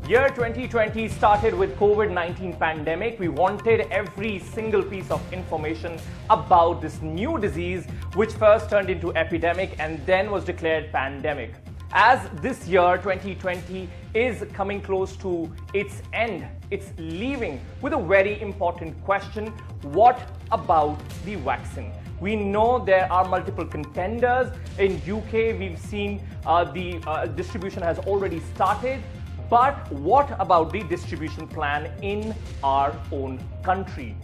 Year 2020 started with COVID-19 pandemic. We wanted every single piece of information about this new disease, which first turned into epidemic and then was declared pandemic. As this year 2020 is coming close to its end, it's leaving with a very important question: what about the vaccine? We know there are multiple contenders. In UK, we've seen the distribution has already started. But what about the distribution plan in our own country?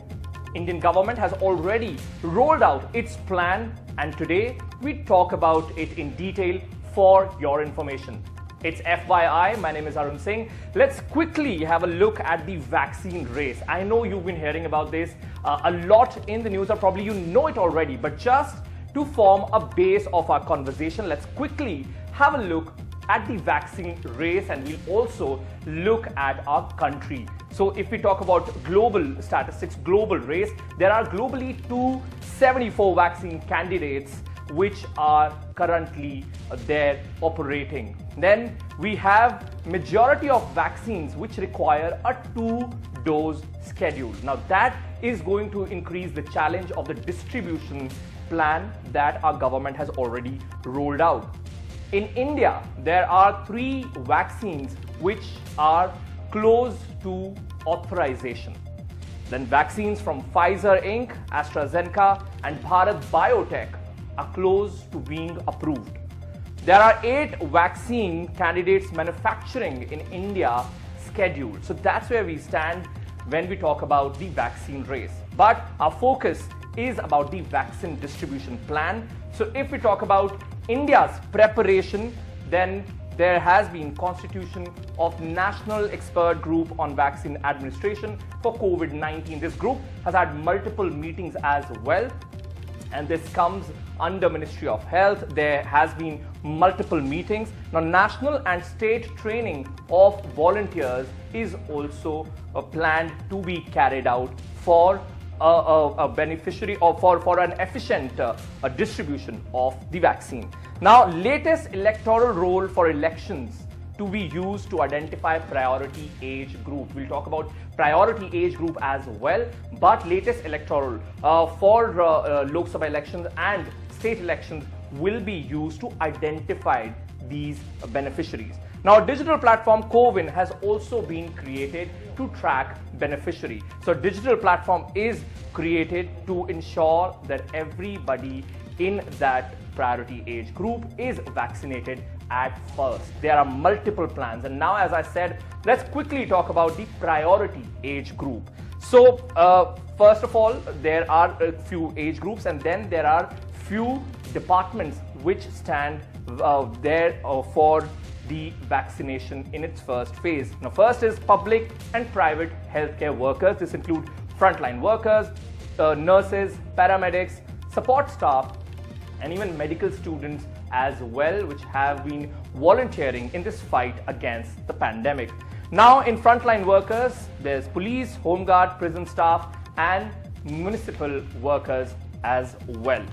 Indian government has already rolled out its plan, and today we talk about it in detail for your information. It's FYI. My name is Arun Singh. Let's quickly have a look at the vaccine race. I know you've been hearing about this a lot in the news, or probably you know it already, but just to form a base of our conversation, let's quickly have a look at the vaccine race, and we'll also look at our country. So if we talk about global statistics, global race, there are globally 274 vaccine candidates which are currently there operating. Then we have majority of vaccines which require a 2-dose schedule. Now that is going to increase the challenge of the distribution plan that our government has already rolled out. In India, there are 3 vaccines which are close to authorization. Then vaccines from Pfizer Inc., AstraZeneca and Bharat Biotech are close to being approved. There are 8 vaccine candidates manufacturing in India scheduled. So that's where we stand when we talk about the vaccine race. But our focus is about the vaccine distribution plan. So if we talk about India's preparation, then there has been constitution of National Expert Group on Vaccine Administration for COVID-19. This group has had multiple meetings as well, and this comes under Ministry of Health. There has been multiple meetings. Now, national and state training of volunteers is also planned to be carried out for a beneficiary or for an efficient distribution of the vaccine. Now, latest electoral roll for elections to be used to identify priority age group. We'll talk about priority age group as well, but latest electoral for Lok Sabha elections and state elections will be used to identify these beneficiaries. Now, a digital platform CoWIN has also been created to track beneficiary. So digital platform is created to ensure that everybody in that priority age group is vaccinated at first. There are multiple plans, and now, as I said, let's quickly talk about the priority age group. So first of all, there are a few age groups, and then there are few departments which stand there for the vaccination in its first phase. Now, first is public and private healthcare workers. This includes frontline workers, nurses, paramedics, support staff, and even medical students as well, which have been volunteering in this fight against the pandemic. Now, in frontline workers, there's police, home guard, prison staff, and municipal workers as well.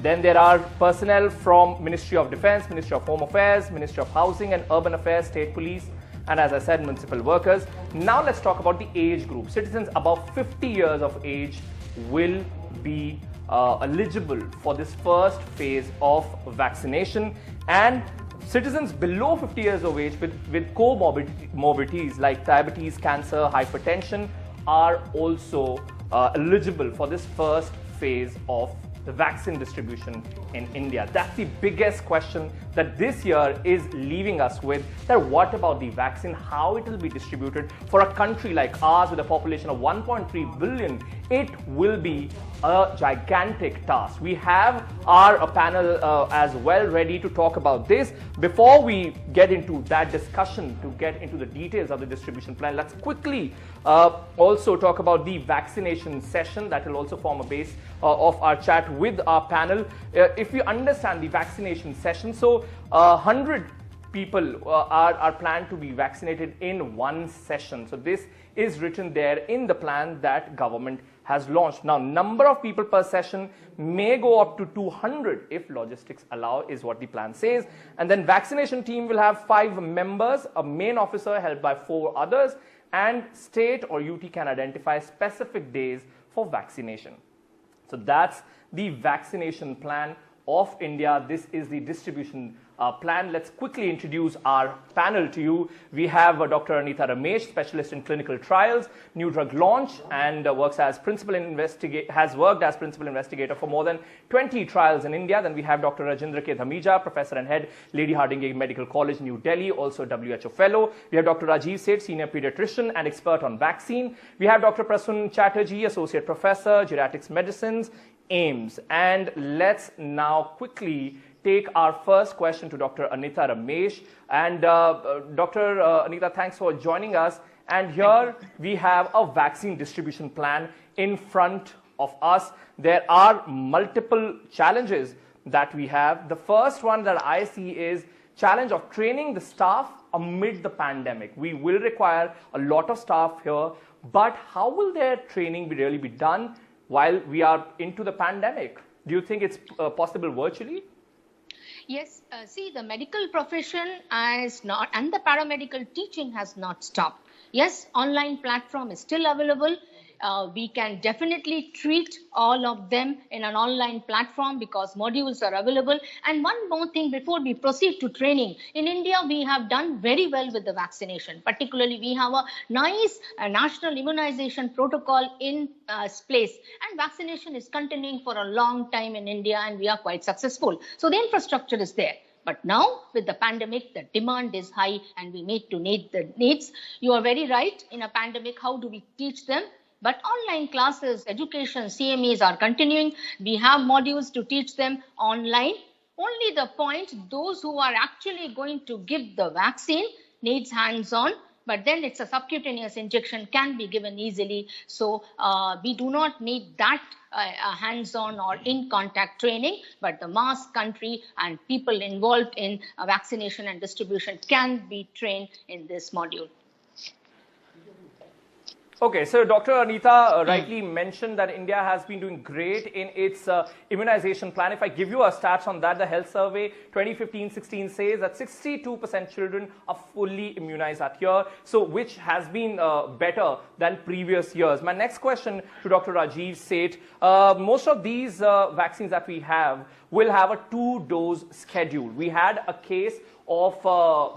Then there are personnel from Ministry of Defense, Ministry of Home Affairs, Ministry of Housing and Urban Affairs, State Police, and as I said, municipal workers. Now let's talk about the age group. Citizens above 50 years of age will be eligible for this first phase of vaccination, and citizens below 50 years of age with comorbidities like diabetes, cancer, hypertension are also eligible for this first phase of the vaccine distribution in India. That's the biggest question that this year is leaving us with, that what about the vaccine, how it will be distributed for a country like ours with a population of 1.3 billion. It will be a gigantic task. We have our panel as well ready to talk about this. Before we get into that discussion, to get into the details of the distribution plan, let's quickly also talk about the vaccination session that will also form a base of our chat with our panel. If we understand the vaccination session, so 100 people are planned to be vaccinated in one session. So this is written there in the plan that government has launched. Now, number of people per session may go up to 200 if logistics allow, is what the plan says. And then vaccination team will have 5 members, a main officer helped by 4 others, and state or UT can identify specific days for vaccination. So that's the vaccination plan of India. This is the distribution plan. Let's quickly introduce our panel to you. We have Dr. Anita Ramesh, specialist in clinical trials, new drug launch, and has worked as principal investigator for more than 20 trials in India. Then we have Dr. Rajendra K. Dhamija, professor and head, Lady Hardinge Medical College, New Delhi, also WHO fellow. We have Dr. Rajiv Seth, senior pediatrician and expert on vaccine. We have Dr. Prasun Chatterjee, associate professor, geriatrics medicines, AIMS. And let's now quickly take our first question to Dr. Anita Ramesh. And Dr. Anita, thanks for joining us. And here we have a vaccine distribution plan in front of us. There are multiple challenges that we have. The first one that I see is challenge of training the staff amid the pandemic. We will require a lot of staff here, but how will their training really be done while we are into the pandemic? Do you think it's possible virtually? Yes, see, the medical profession is not, and the paramedical teaching has not stopped. Yes, online platform is still available. We can definitely treat all of them in an online platform because modules are available. And one more thing before we proceed to training. In India, we have done very well with the vaccination. Particularly, we have a nice national immunization protocol in place. And vaccination is continuing for a long time in India, and we are quite successful. So the infrastructure is there. But now, with the pandemic, the demand is high and we need to meet the needs. You are very right. In a pandemic, how do we teach them? But online classes, education, CMEs are continuing. We have modules to teach them online. Only the point, those who are actually going to give the vaccine needs hands-on. But then it's a subcutaneous injection, can be given easily. So we do not need that hands-on or in-contact training, but the mass country and people involved in vaccination and distribution can be trained in this module. Okay, so Dr. Anita rightly mentioned that India has been doing great in its immunization plan. If I give you a stats on that, the health survey 2015-16 says that 62% children are fully immunized at year, so which has been better than previous years. My next question to Dr. Rajiv Seth, most of these vaccines that we have will have a 2-dose schedule. We had a case of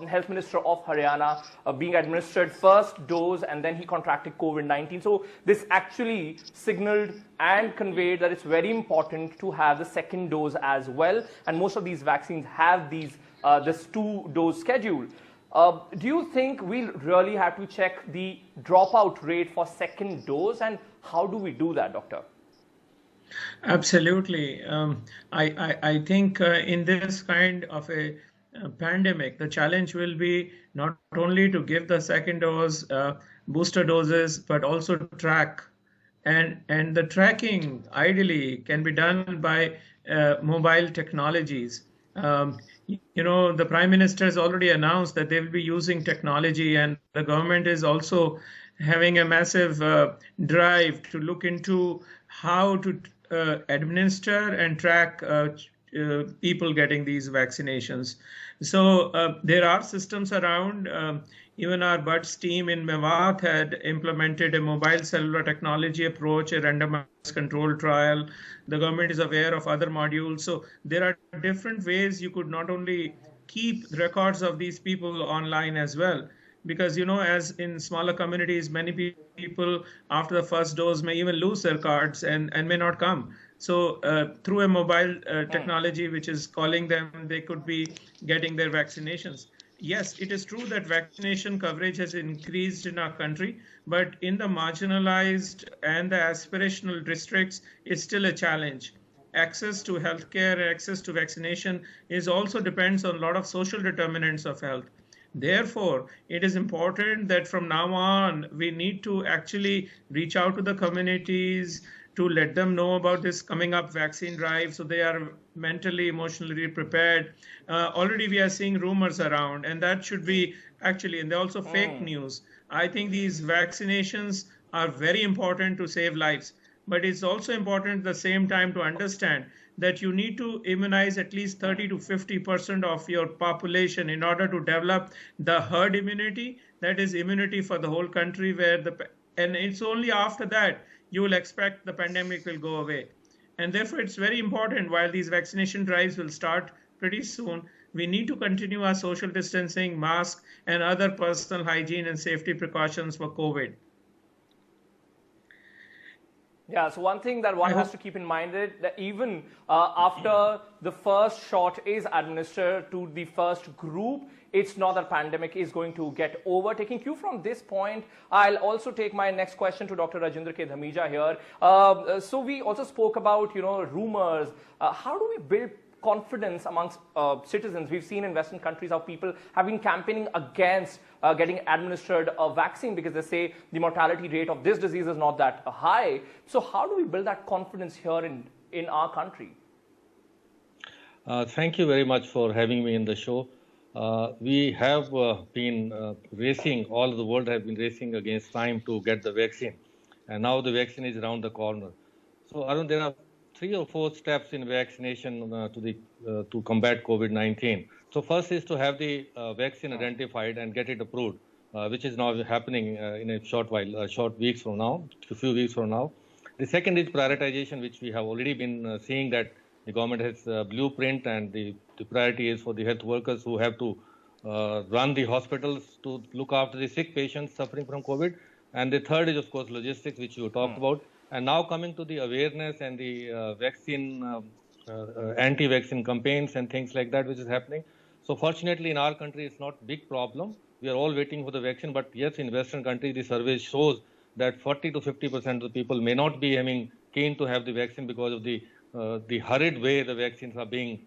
Health Minister of Haryana being administered first dose and then he contracted COVID-19. So this actually signaled and conveyed that it's very important to have the second dose as well. And most of these vaccines have these this 2-dose schedule. Do you think we'll really have to check the dropout rate for second dose, and how do we do that, Doctor? Absolutely. I think in this kind of a pandemic, the challenge will be not only to give the second dose, booster doses, but also to track. And the tracking ideally can be done by mobile technologies. You know, the Prime Minister has already announced that they will be using technology, and the government is also having a massive drive to look into how to administer and track people getting these vaccinations. So there are systems around. Even our BUDS team in Mammoth had implemented a mobile cellular technology approach, a randomized control trial. The government is aware of other modules. So there are different ways you could not only keep records of these people online as well, because, you know, as in smaller communities, many people after the first dose may even lose their cards and may not come. So through a mobile technology which is calling them, they could be getting their vaccinations. Yes, it is true that vaccination coverage has increased in our country, but in the marginalized and the aspirational districts, it's still a challenge. Access to healthcare, access to vaccination is also depends on a lot of social determinants of health. Therefore, it is important that from now on, we need to actually reach out to the communities to let them know about this coming up vaccine drive so they are mentally, emotionally prepared. Already we are seeing rumors around, and that should be actually, and they're also fake news. I think these vaccinations are very important to save lives. but it's also important at the same time to understand that you need to immunize at least 30 to 50% of your population in order to develop the herd immunity, that is immunity for the whole country, and it's only after that you will expect the pandemic will go away. And therefore, it's very important, while these vaccination drives will start pretty soon, we need to continue our social distancing, mask, and other personal hygiene and safety precautions for COVID. Yeah, so one thing that one has to keep in mind is that even after the first shot is administered to the first group, it's not that pandemic is going to get over. Taking cue from this point, I'll also take my next question to Dr. Rajendra K. Dhamija here. So we also spoke about, rumors. How do we build confidence amongst citizens? We've seen in Western countries how people have been campaigning against getting administered a vaccine because they say the mortality rate of this disease is not that high. So how do we build that confidence here in our country? Thank you very much for having me in the show. We have been racing, all of the world have been racing against time to get the vaccine. And now the vaccine is around the corner. So Arun, there are 3 or 4 steps in vaccination to combat COVID-19. So first is to have the vaccine identified and get it approved, which is now happening in a short weeks from now, a few weeks from now. The second is prioritization, which we have already been seeing that the government has a blueprint, and the priority is for the health workers who have to run the hospitals to look after the sick patients suffering from COVID. And the third is, of course, logistics, which you talked about. And now coming to the awareness and the anti-vaccine campaigns and things like that, which is happening. So fortunately, in our country, it's not a big problem. We are all waiting for the vaccine. But yes, in Western countries, the survey shows that 40 to 50% of the people may not be keen to have the vaccine because of the hurried way the vaccines are being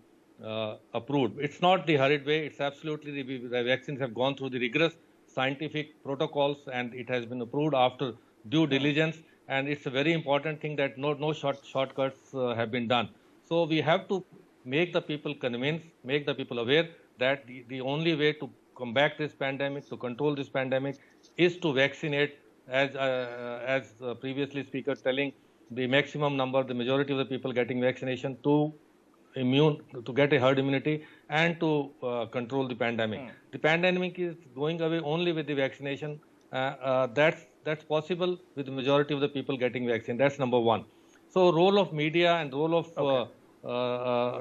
approved. It's not the hurried way. It's absolutely the vaccines have gone through the rigorous scientific protocols, and it has been approved after due diligence. And it's a very important thing that no shortcuts have been done. So we have to make the people convinced, make the people aware that the only way to combat this pandemic, to control this pandemic, is to vaccinate, as previously speaker telling, the maximum number, the majority of the people getting vaccination to get a herd immunity and to control the pandemic. The pandemic is going away only with the vaccination. That's possible with the majority of the people getting vaccine. That's number one. So role of media and role of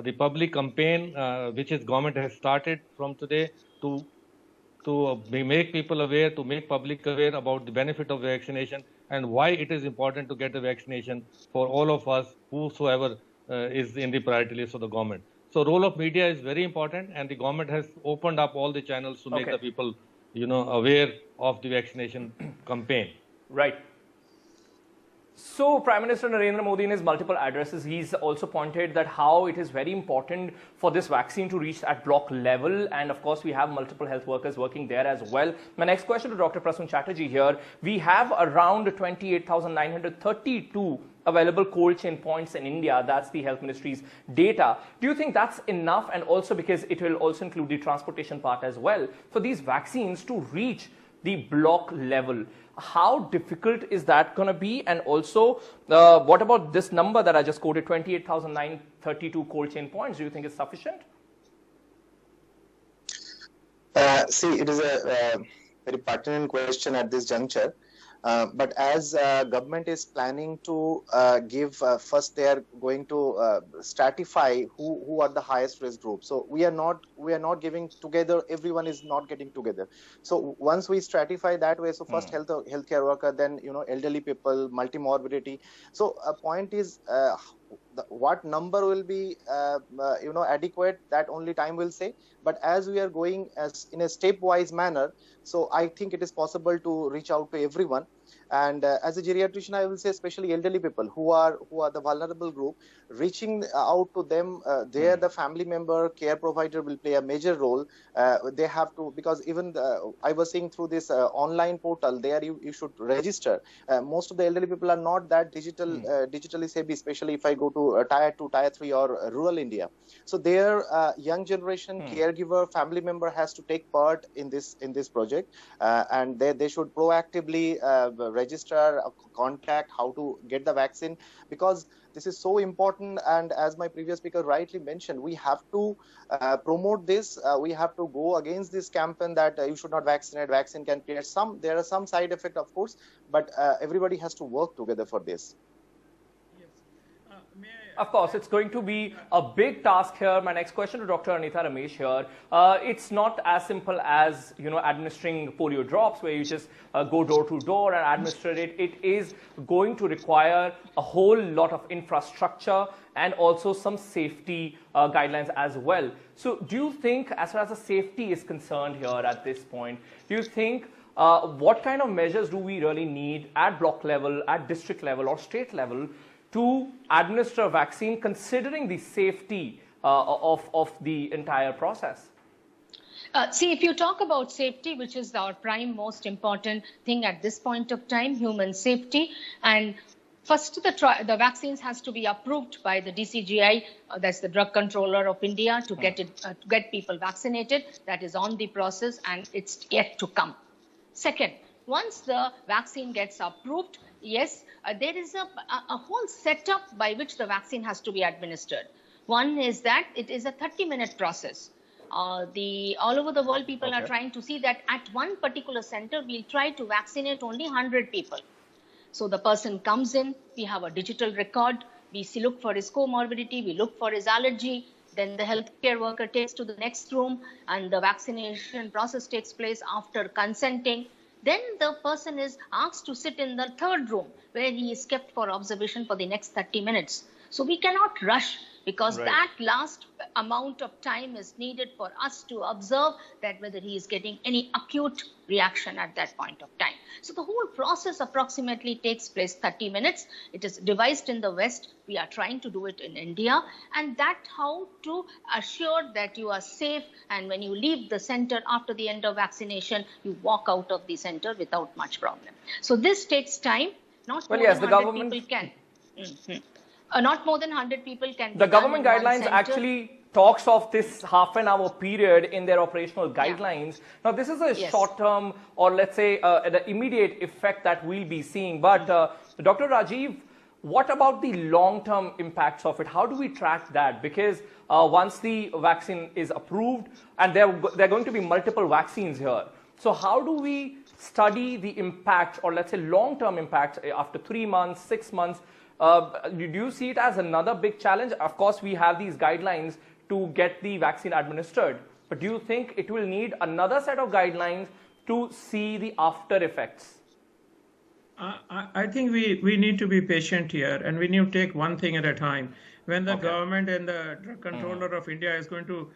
the public campaign, which is government has started from today to make people aware, to make public aware about the benefit of vaccination and why it is important to get the vaccination for all of us, whosoever is in the priority list of the government. So role of media is very important, and the government has opened up all the channels to make the people aware of the vaccination campaign. Right. So Prime Minister Narendra Modi, in his multiple addresses, he's also pointed that how it is very important for this vaccine to reach at block level. And of course, we have multiple health workers working there as well. My next question to Dr. Prasun Chatterjee here. We have around 28,932 available cold chain points in India. That's the Health Ministry's data. Do you think that's enough? And also because it will also include the transportation part as well, for these vaccines to reach the block level. How difficult is that going to be? And also, what about this number that I just quoted, 28,932 cold chain points? Do you think it's sufficient? See, it is a very pertinent question at this juncture. But as government is planning to give, first they are going to stratify who are the highest risk groups. So we are not giving together. Everyone is not getting together. So once we stratify that way, so first healthcare worker, then elderly people, multimorbidity. So a point is what number will be adequate, that only time will say. But as we are going in a stepwise manner, so I think it is possible to reach out to everyone. And as a geriatrician, I will say especially elderly people who are the vulnerable group, reaching out to them, there the family member, care provider will play a major role. They have to, because even I was seeing through this online portal, there you should register. Most of the elderly people are not that digitally savvy, especially if I go to tier 2, tier 3 or rural India. So their young generation caregiver, family member has to take part in this project, and they should proactively register, contact, how to get the vaccine, because this is so important. And as my previous speaker rightly mentioned, we have to promote this. We have to go against this campaign that you should not vaccinate. Vaccine can create there are some side effects, of course, but everybody has to work together for this. Of course, it's going to be a big task here. My next question to Dr. Anita Ramesh here. It's not as simple as, administering polio drops where you just go door to door and administer it. It is going to require a whole lot of infrastructure and also some safety guidelines as well. So do you think, as far as the safety is concerned here at this point, do you think what kind of measures do we really need at block level, at district level or state level to administer a vaccine, considering the safety of the entire process? See, if you talk about safety, which is our prime most important thing at this point of time, human safety, and first the vaccines has to be approved by the DCGI, that's the Drug Controller of India, to get people vaccinated. That is on the process and it's yet to come. Second, once the vaccine gets approved, yes, there is a whole setup by which the vaccine has to be administered. One is that it is a 30-minute process. All over the world, people are trying to see that at one particular center, we'll try to vaccinate only 100 people. So the person comes in, we have a digital record, we look for his comorbidity, we look for his allergy, then the healthcare worker takes to the next room and the vaccination process takes place after consenting. Then the person is asked to sit in the third room where he is kept for observation for the next 30 minutes. So we cannot rush, because that last amount of time is needed for us to observe that whether he is getting any acute reaction at that point of time. So the whole process approximately takes place 30 minutes. It is devised in the West. We are trying to do it in India. And that's how to assure that you are safe. And when you leave the center after the end of vaccination, you walk out of the center without much problem. So this takes time. Not more than 100 people can. Not more than 100 people can. The government guidelines actually talks of this half-an-hour period in their operational guidelines. Now, this is a short-term, or let's say the immediate effect that we'll be seeing. But Dr. Rajiv, what about the long-term impacts of it? How do we track that? Because once the vaccine is approved, and there are going to be multiple vaccines here. So how do we study the impact, or let's say long-term impact after 3 months, 6 months? Do you see it as another big challenge? Of course, we have these guidelines to get the vaccine administered. But do you think it will need another set of guidelines to see the after effects? I think we need to be patient here, and we need to take one thing at a time. When the government and the Drug Controller of India is going to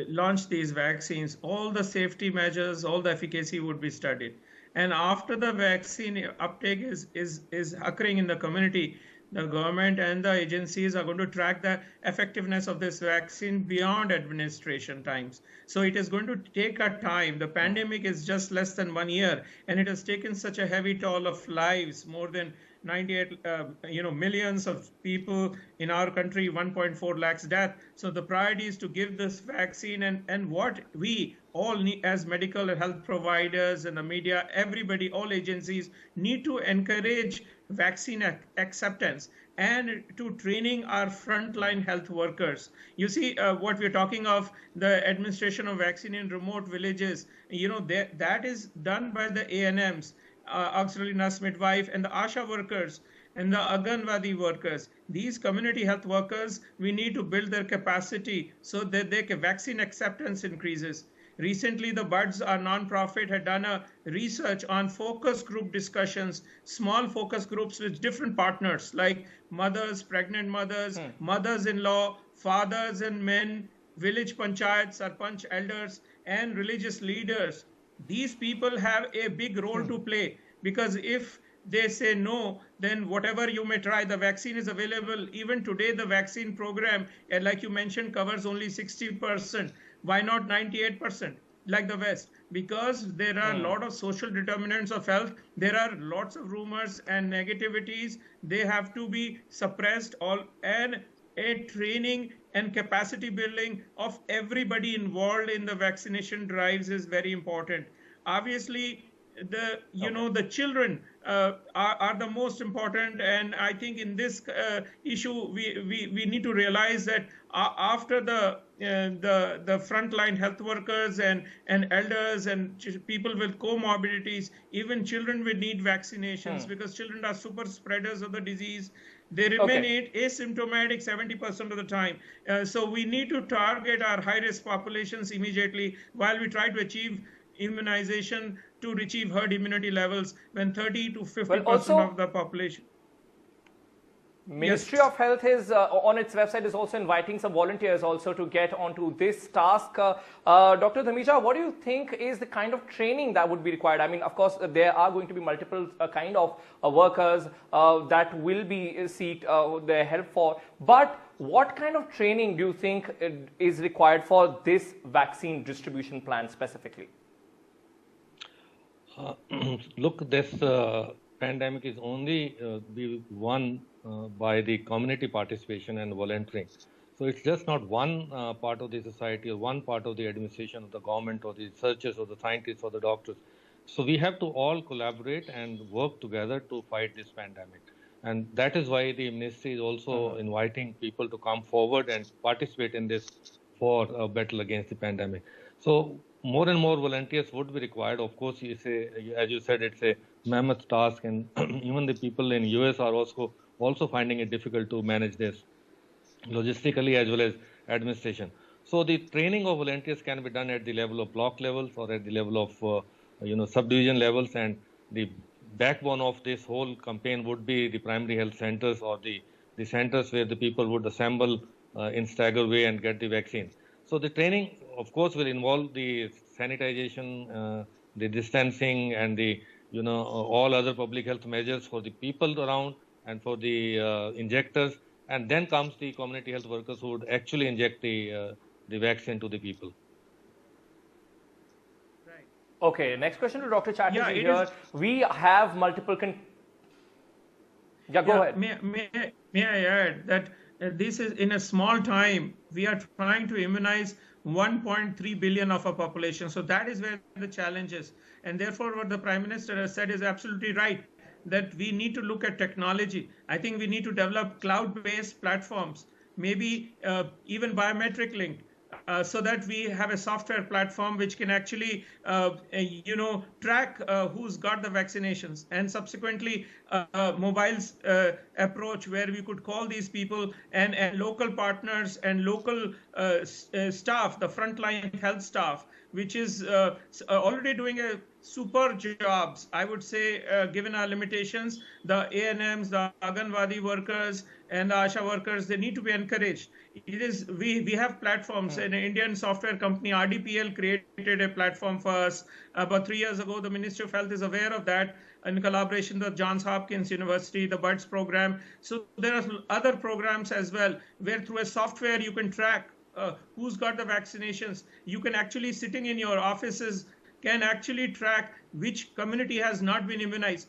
launch these vaccines, all the safety measures, all the efficacy would be studied. And after the vaccine uptake is occurring in the community, the government and the agencies are going to track the effectiveness of this vaccine beyond administration times. So it is going to take a time. The pandemic is just less than 1 year, and it has taken such a heavy toll of lives, more than 98 millions of people in our country, 1.4 lakhs death. So the priority is to give this vaccine, and what we all need as medical health providers and the media, everybody, all agencies need to encourage vaccine acceptance and to training our frontline health workers. You see, what we're talking of, the administration of vaccine in remote villages, that is done by the ANMs, auxiliary nurse midwife, and the ASHA workers and the Anganwadi workers. These community health workers, we need to build their capacity so that their vaccine acceptance increases. Recently, the Buds, our nonprofit, had done a research on focus group discussions, small focus groups with different partners like mothers, pregnant mothers, mothers-in-law, fathers and men, village panchayat, sarpanch elders, and religious leaders. These people have a big role to play, because if they say no, then whatever you may try, the vaccine is available. Even today, the vaccine program, like you mentioned, covers only 60%. Why not 98%, like the West? Because there are a lot of social determinants of health. There are lots of rumors and negativities. They have to be suppressed, and a training and capacity building of everybody involved in the vaccination drives is very important. Obviously, the children are the most important. And I think in this issue, we need to realize that after the frontline health workers and elders and people with comorbidities, even children will need vaccinations because children are super spreaders of the disease. They remain asymptomatic 70% of the time. So we need to target our high-risk populations immediately while we try to achieve immunization to achieve herd immunity levels when 30 to 50% of the population. Ministry of Health is on its website is also inviting some volunteers also to get onto this task. Dr. Dhamija, what do you think is the kind of training that would be required? I mean, of course, there are going to be multiple kind of workers that will be seek their help for. But what kind of training do you think is required for this vaccine distribution plan specifically? Look, this pandemic is only be won by the community participation and volunteering. So it's just not one part of the society or one part of the administration of the government or the researchers or the scientists or the doctors. So we have to all collaborate and work together to fight this pandemic. And that is why the ministry is also inviting people to come forward and participate in this for a battle against the pandemic. So more and more volunteers would be required. Of course, as you said, it's a mammoth task, and even the people in US are also finding it difficult to manage this logistically as well as administration. So the training of volunteers can be done at the level of block levels or at the level of subdivision levels, and the backbone of this whole campaign would be the primary health centers or the centers where the people would assemble in stagger way and get the vaccine. So the training, of course, will involve the sanitization, the distancing, and the all other public health measures for the people around and for the injectors, and then comes the community health workers who would actually inject the vaccine to the people. Right. Okay. Next question to Dr. Chatterjee here. We have multiple. Go ahead. May I add that this is in a small time we are trying to immunize 1.3 billion of our population. So that is where the challenge is, and therefore what the Prime Minister has said is absolutely right, that we need to look at technology. I think we need to develop cloud-based platforms, maybe even biometric linked, so that we have a software platform which can actually, track who's got the vaccinations, and subsequently mobiles approach where we could call these people and local partners and local staff, the frontline health staff, which is already doing a super jobs, I would say, given our limitations. The ANMs, the Anganwadi workers and the ASHA workers, they need to be encouraged. We have platforms. An Indian software company, RDPL, created a platform for us about 3 years ago. The Ministry of Health is aware of that, in collaboration with Johns Hopkins University, the BUDS program. So there are other programs as well, where through a software you can track who's got the vaccinations. You can actually, sitting in your offices, can actually track which community has not been immunized.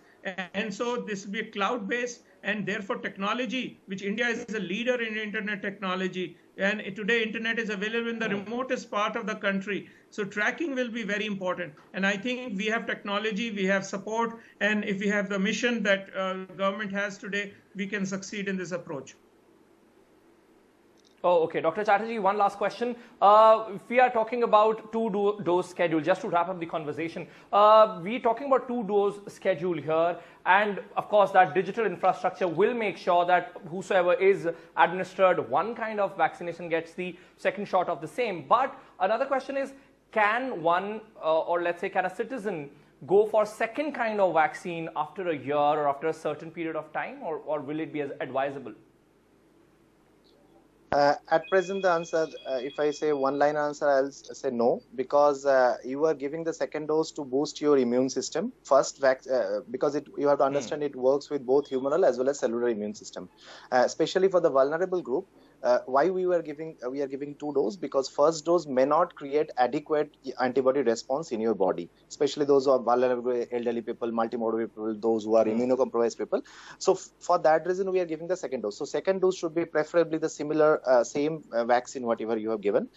And so this will be cloud-based, and therefore technology, which India is a leader in internet technology, and today internet is available in the remotest part of the country. So tracking will be very important. And I think we have technology, we have support, and if we have the mission that government has today, we can succeed in this approach. Oh, okay. Dr. Chatterjee, one last question. If we are talking about two-dose schedule, just to wrap up the conversation, we're talking about two-dose schedule here. And of course, that digital infrastructure will make sure that whosoever is administered one kind of vaccination gets the second shot of the same. But another question is, can one, or let's say, can a citizen go for second kind of vaccine after a year or after a certain period of time, or will it be as advisable? At present, the answer, if I say one-line answer, I'll say no, because you are giving the second dose to boost your immune system. First, because you have to understand it works with both humoral as well as cellular immune system. Especially for the vulnerable group, why we are giving 2 doses, because first dose may not create adequate antibody response in your body, especially those who are vulnerable, elderly people, multimodal people, those who are immunocompromised people. So for that reason, we are giving the second dose. So second dose should be preferably the similar same vaccine whatever you have given.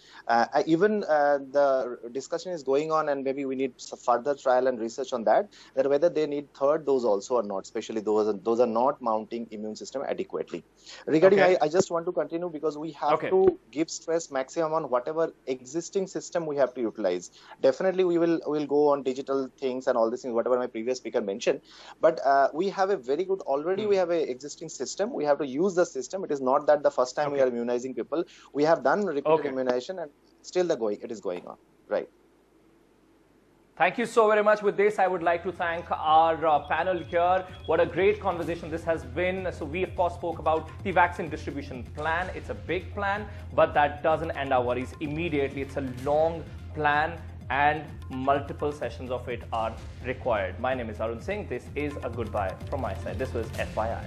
Even the discussion is going on, and maybe we need further trial and research on that whether they need third dose also or not, especially those are not mounting immune system adequately. Regarding, I just want to continue, because we have to give stress maximum on whatever existing system we have to utilize. Definitely we will go on digital things and all these things, whatever my previous speaker mentioned, but we have a very good, already we have a existing system. We have to use the system. It is not that the first time we are immunizing people. We have done repeated immunization, and still it is going on, right? Thank you so very much. With this, I would like to thank our panel here. What a great conversation this has been. So we, of course, spoke about the vaccine distribution plan. It's a big plan, but that doesn't end our worries immediately. It's a long plan, and multiple sessions of it are required. My name is Arun Singh. This is a goodbye from my side. This was FYI.